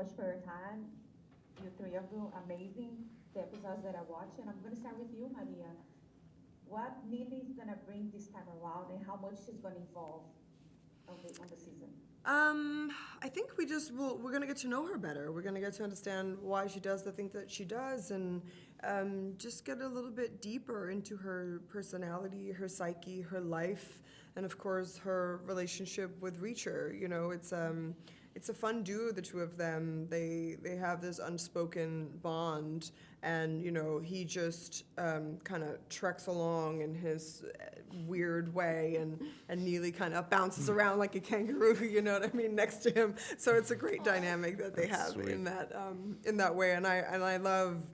much for your time. You three of you, amazing. The episodes that I watched, and I'm gonna start with you, Maria. What Neely's gonna bring this time around, and how much she's gonna evolve on the season? I think we're gonna get to know her better. We're gonna get to understand why she does the things that she does, and just get a little bit deeper into her personality, her psyche, her life, and of course her relationship with Reacher. It's a fun duo, the two of them. They have this unspoken bond, and he just kind of treks along in his weird way, and Neely kind of bounces around like a kangaroo. You know what I mean, next to him. So it's a great dynamic that they That's have sweet. in that way, and I love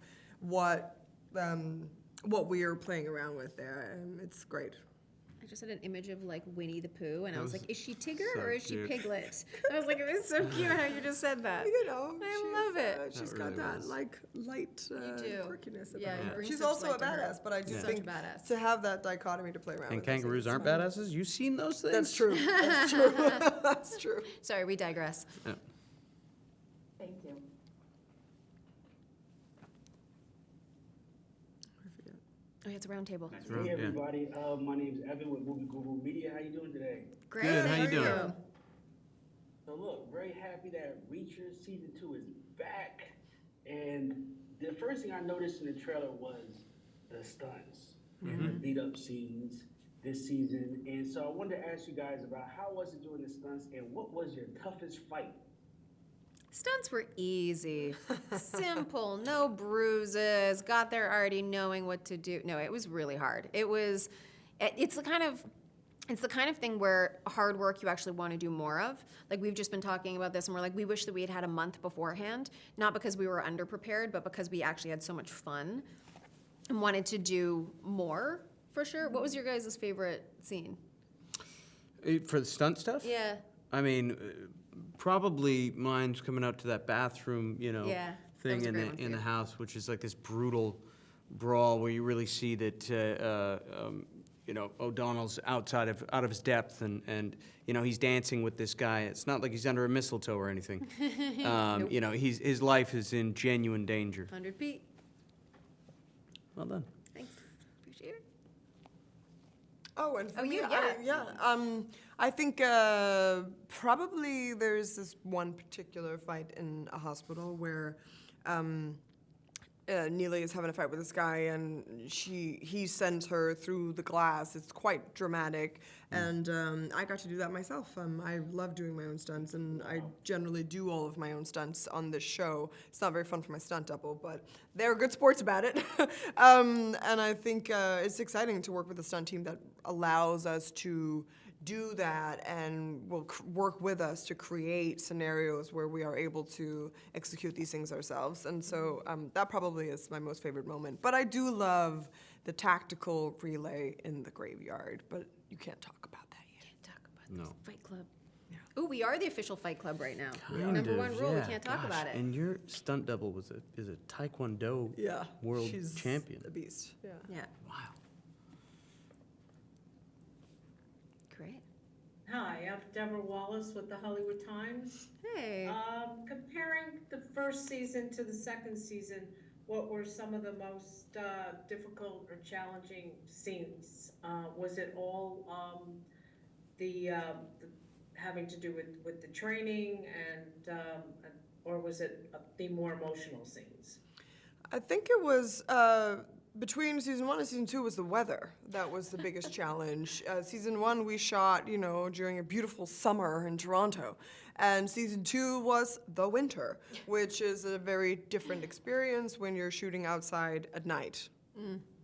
what what we are playing around with there. It's great. I just had an image of like Winnie the Pooh, and I That was was like, is she Tigger so or is she cute. Piglet? I was like, it was so cute how you just said that. I love it. She's That got really that was. like light do. quirkiness about Yeah, you her. bring She's such also a light to her. badass, but I do Such think a badass. to have that dichotomy to play around And with. I think kangaroos it's aren't fun. badasses? You seen those things? That's true. That's true. That's true. Sorry, we digress. Yeah. Thank you. I forget. Oh, yeah, it's a round table. Right, Hey yeah. everybody, my name is Evan with Movie Guru Media. How you doing today? Great. Good, how you thank doing? So look, very happy that Reacher season 2 is back. And the first thing I noticed in the trailer was the stunts and the beat up scenes this season. And so I wanted to ask you guys about how was it doing the stunts and what was your toughest fight? Stunts were easy, simple, no bruises. Got there already knowing what to do. No, it was really hard. It's the kind of thing where hard work you actually want to do more of. Like we've just been talking about this, and we're like, we wish that we had had a month beforehand, not because we were underprepared, but because we actually had so much fun and wanted to do more for sure. What was your guys' favorite scene? For the stunt stuff? Yeah. I mean, probably mine's coming out to that bathroom, Yeah, that thing was a in great the one in the too. house, which is like this brutal brawl where you really see that O'Donnell's out of his depth, and he's dancing with this guy. It's not like he's under a mistletoe or anything. Nope. His life is in genuine danger. 100 Pete. Well done. Thanks. Appreciate it. Oh, and for Oh, me, you, I think probably there's this one particular fight in a hospital where Neely is having a fight with this guy, and he sends her through the glass. It's quite dramatic, and I got to do that myself. I love doing my own stunts, and I generally do all of my own stunts on this show. It's not very fun for my stunt double, but they're good sports about it. And I think it's exciting to work with a stunt team that allows us to do that and will work with us to create scenarios where we are able to execute these things ourselves. And so that probably is my most favorite moment. But I do love the tactical relay in the graveyard, but you can't talk about that yet. Can't talk about No. this Fight Club. Yeah. Ooh, we are the official Fight Club right now. Kind Number of, one rule, we yeah, can't talk gosh. about it. And your stunt double is a Taekwondo Yeah, world she's champion. a beast. Yeah. Yeah, Wow. great. Hi, I'm Deborah Wallace with the Hollywood Times. Hey. Comparing the first season to the second season, what were some of the most difficult or challenging scenes? Was it all the having to do with the training or was it the more emotional scenes? I think it was between season 1 and season 2 was the weather. That was the biggest challenge. Season 1 we shot, during a beautiful summer in Toronto. And season 2 was the winter, which is a very different experience when you're shooting outside at night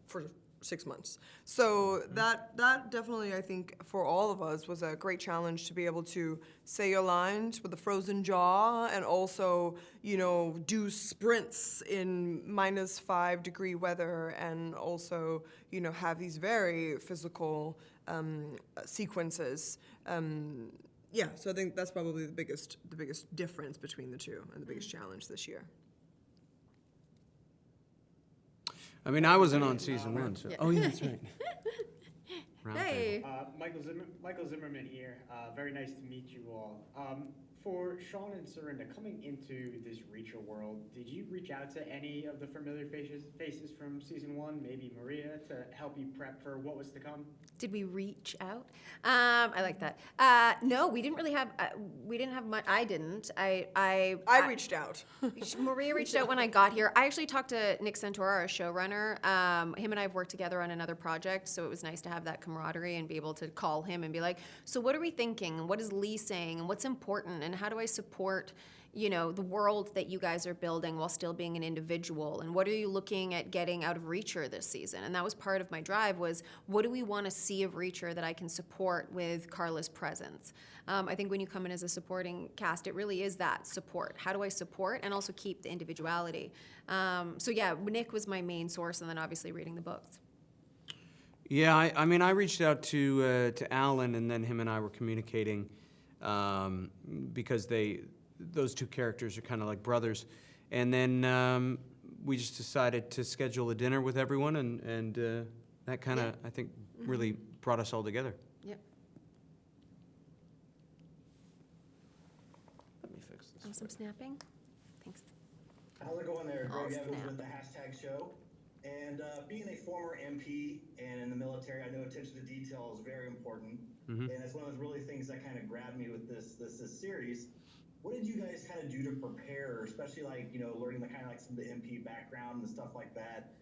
for 6 months. So that definitely, I think, for all of us was a great challenge to be able to say your lines with a frozen jaw and also, do sprints in -5-degree weather and also, have these very physical sequences. So I think that's probably the biggest difference between the two and the biggest challenge this year. I mean, I wasn't on season 1, so. Yeah. Oh, yeah, that's right. Round Hey. table. Michael Zimmerman here. Very nice to meet you all. For Shaun and Serinda, coming into this Reacher world, did you reach out to any of the familiar faces from season one, maybe Maria, to help you prep for what was to come? Did we reach out? I like that. No, we didn't really have. We didn't have much. I didn't. I reached out. Maria reached out when I got here. I actually talked to Nick Santora, our showrunner. Him and I have worked together on another project, so it was nice to have that camaraderie and be able to call him and be like, "So what are we thinking? And what is Lee saying? And what's important? And how do I support?" The world that you guys are building while still being an individual, and what are you looking at getting out of Reacher this season? And that was part of my drive, was what do we want to see of Reacher that I can support with Carla's presence? I think when you come in as a supporting cast, it really is that support. How do I support and also keep the individuality? So yeah, Nick was my main source, and then obviously reading the books. Yeah, I mean, I reached out to Alan, and then him and I were communicating because those two characters are kind of like brothers. And then we just decided to schedule a dinner with everyone, and that kind of, I think, really brought us all together. Yep. Let me fix this. Awesome snapping. Thanks. How's it going there? Oh, Greg Evans snap. with the hashtag show. And being a former MP and in the military, I know attention to detail is very important. Mhm. And it's one of those really things that kind of grabbed me with this series. What did you guys kind of do to prepare, especially learning the kind of some of the MP background and stuff like that,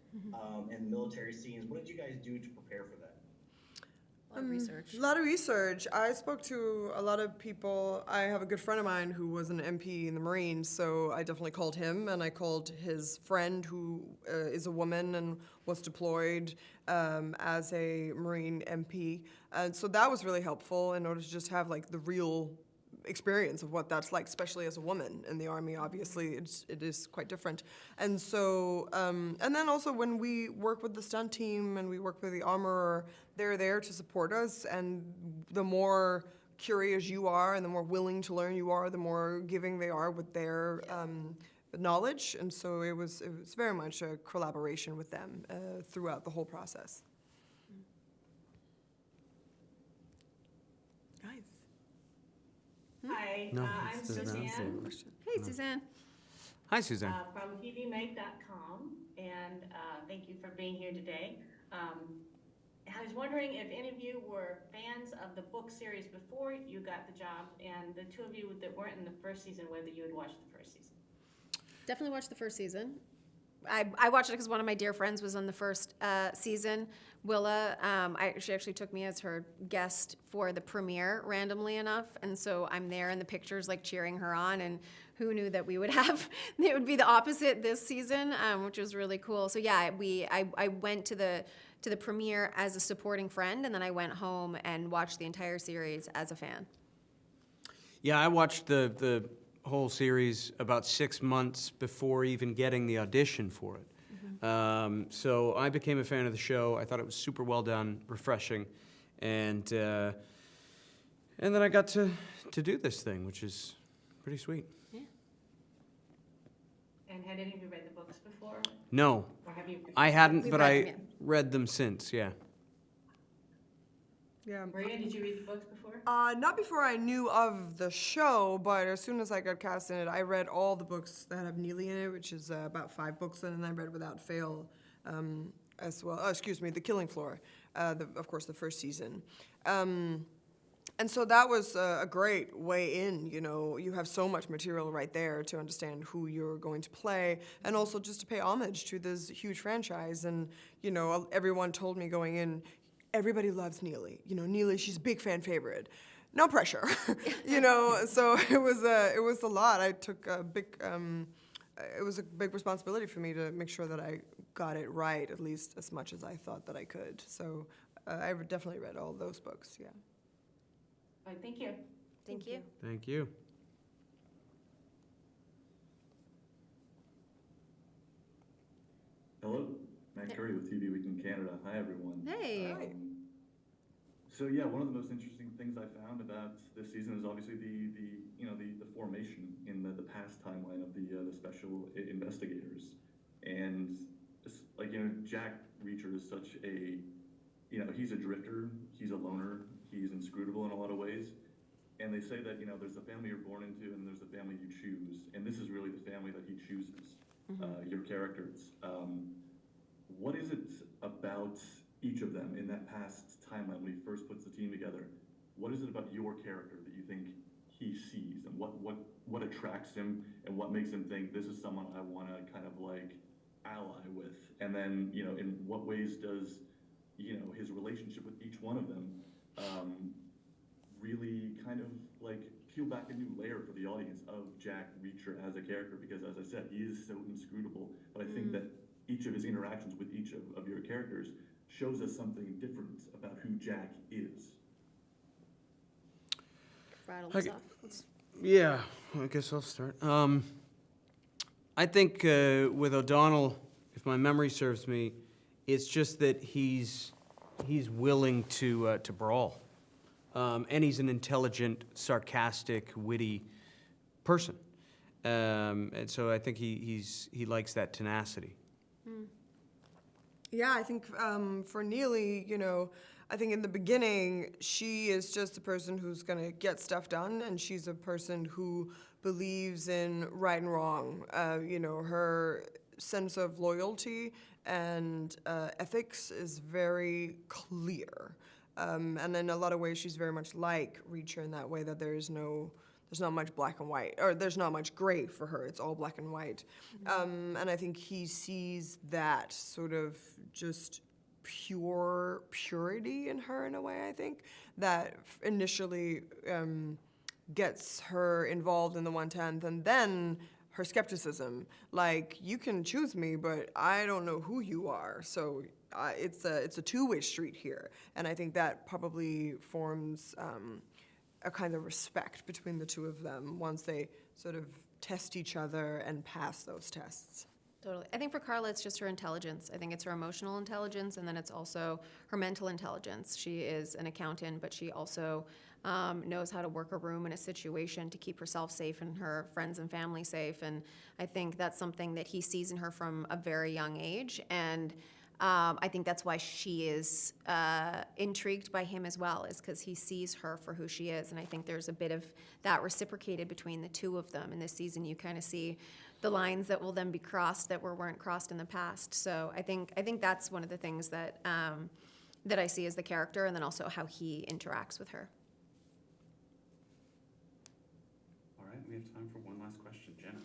and military scenes? What did you guys do to prepare for that? A lot of research. A lot of research. I spoke to a lot of people. I have a good friend of mine who was an MP in the Marines, so I definitely called him, and I called his friend who is a woman and was deployed as a Marine MP. And so that was really helpful in order to just have the real experience of what that's like, especially as a woman in the Army. Obviously, it is quite different. And so, and then also when we work with the stunt team and we work with the armorer, they're there to support us. And the more curious you are and the more willing to learn you are, the more giving they are with their knowledge. And so it was very much a collaboration with them throughout the whole process. Nice. Hi, No, I'm it's the round Suzanne table. Hey, Suzanne. Hi, Suzanne. from tvmake.com, and thank you for being here today. I was wondering if any of you were fans of the book series before you got the job, and the two of you that weren't in the first season, whether you had watched the first season. Definitely watched the first season. I watched it because one of my dear friends was on the first season. Willa, she actually took me as her guest for the premiere, randomly enough, and so I'm there in the pictures, cheering her on. And who knew that we would have it would be the opposite this season, which was really cool. So yeah, I went to the premiere as a supporting friend, and then I went home and watched the entire series as a fan. Yeah, I watched the whole series about 6 months before even getting the audition for it. So I became a fan of the show. I thought it was super well done, refreshing, and then I got to do this thing, which is pretty sweet. Yeah. And had any of you read the books before, No, or have you? I hadn't, We've but read I them, yeah. read them since. Yeah. Yeah. Maria, did you read the books before? Not before I knew of the show, but as soon as I got cast in it, I read all the books that have Neely in it, which is about 5 books, and then I read Without Fail as well. The Killing Floor, of course, the first season. And so that was a great way in. You have so much material right there to understand who you're going to play, and also just to pay homage to this huge franchise. And everyone told me going in, everybody loves Neely. Neely, she's a big fan favorite. No pressure, So it was a lot. I took a big. It was a big responsibility for me to make sure that I got it right, at least as much as I thought that I could. So I definitely read all those books. Yeah. All right, thank you. Thank you. Thank you. Hello, Matt Curry with TV Week in Canada. Hi, everyone. Hey. Hi. So yeah, one of the most interesting things I found about this season is obviously the formation in the past timeline of the special investigators, and Jack Reacher is such a he's a drifter, he's a loner, he's inscrutable in a lot of ways, And they say that, you know, there's the family you're born into and there's the family you choose. And this is really the family that he chooses, your characters. What is it about each of them in that past timeline when he first puts the team together? What is it about your character that you think he sees, and what attracts him, and what makes him think this is someone I want to kind of like ally with? And then, you know, in what ways does, you know, his relationship with each one of them really kind of like peel back a new layer for the audience of Jack Reacher as a character? Because as I said, he is so inscrutable, but I think that each of his interactions with each of your characters shows us something different about who Jack is. Rattle us off. Yeah, I guess I'll start. I think with O'Donnell, if my memory serves me, it's just that he's willing to brawl, and he's an intelligent, sarcastic, witty person, and so I think he likes that tenacity. Yeah, I think for Neely, you know, I think in the beginning, she is just a person who's going to get stuff done, and she's a person who believes in right and wrong. You know, her sense of loyalty and ethics is very clear. And in a lot of ways, she's very much like Reacher in that way, that there's not much black and white, or there's not much gray for her. It's all black and white. And I think he sees that sort of just purity in her in a way, I think, that initially gets her involved in the 110th, and then her skepticism, like, you can choose me, but I don't know who you are, so it's a two-way street here. And I think that probably forms a kind of respect between the two of them once they sort of test each other and pass those tests. Totally. I think for Carla, it's just her intelligence. I think it's her emotional intelligence, and then it's also her mental intelligence. She is an accountant, but she also knows how to work a room in a situation to keep herself safe and her friends and family safe. And I think that's something that he sees in her from a very young age. And I think that's why she is intrigued by him as well, is because he sees her for who she is. And I think there's a bit of that reciprocated between the two of them. In this season, you kind of see the lines that will then be crossed that weren't crossed in the past. So I think that's one of the things that that I see as the character, and then also how he interacts with her. All right, we have time for one last question. Jenna.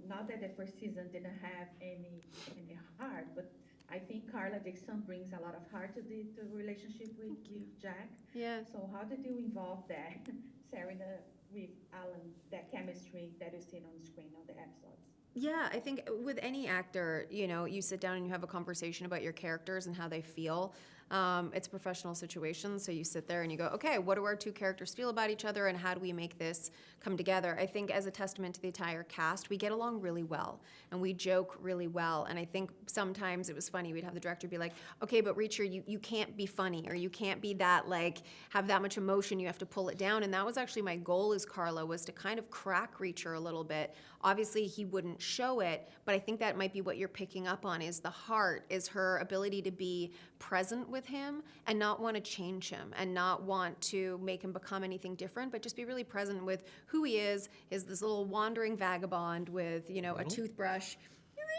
Not that the first season didn't have any heart, but I think Carla Dixon brings a lot of heart to the relationship with Jack. Yeah. So how did you involve that, Serinda, with Alan, that chemistry that you see on screen on the episodes? Yeah, I think with any actor, you know, you sit down and you have a conversation about your characters and how they feel. It's a professional situation, so you sit there and you go, okay, what do our two characters feel about each other, and how do we make this come together? I think as a testament to the entire cast, we get along really well, and we joke really well. And I think sometimes it was funny, we'd have the director be like, okay, but Reacher, you can't be funny, or you can't be that, like, have that much emotion, you have to pull it down. And that was actually my goal as Carla, was to kind of crack Reacher a little bit. Obviously, he wouldn't show it, but I think that might be what you're picking up on, is the heart, is her ability to be present with him and not want to change him and not want to make him become anything different, but just be really present with who he is this little wandering vagabond with, you know, a toothbrush,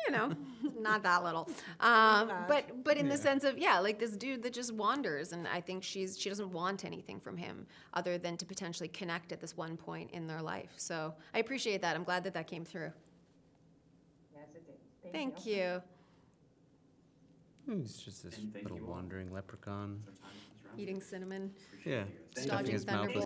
you know, not that little, but in the sense of, yeah, like this dude that just wanders. And I think she doesn't want anything from him other than to potentially connect at this one point in their life. So I appreciate that. I'm glad that came through. Yes, it did. Thank you. He's just this And thank little you all. wandering leprechaun. Our time comes around. Eating cinnamon. Appreciate Yeah, you guys. stuffing his mouth with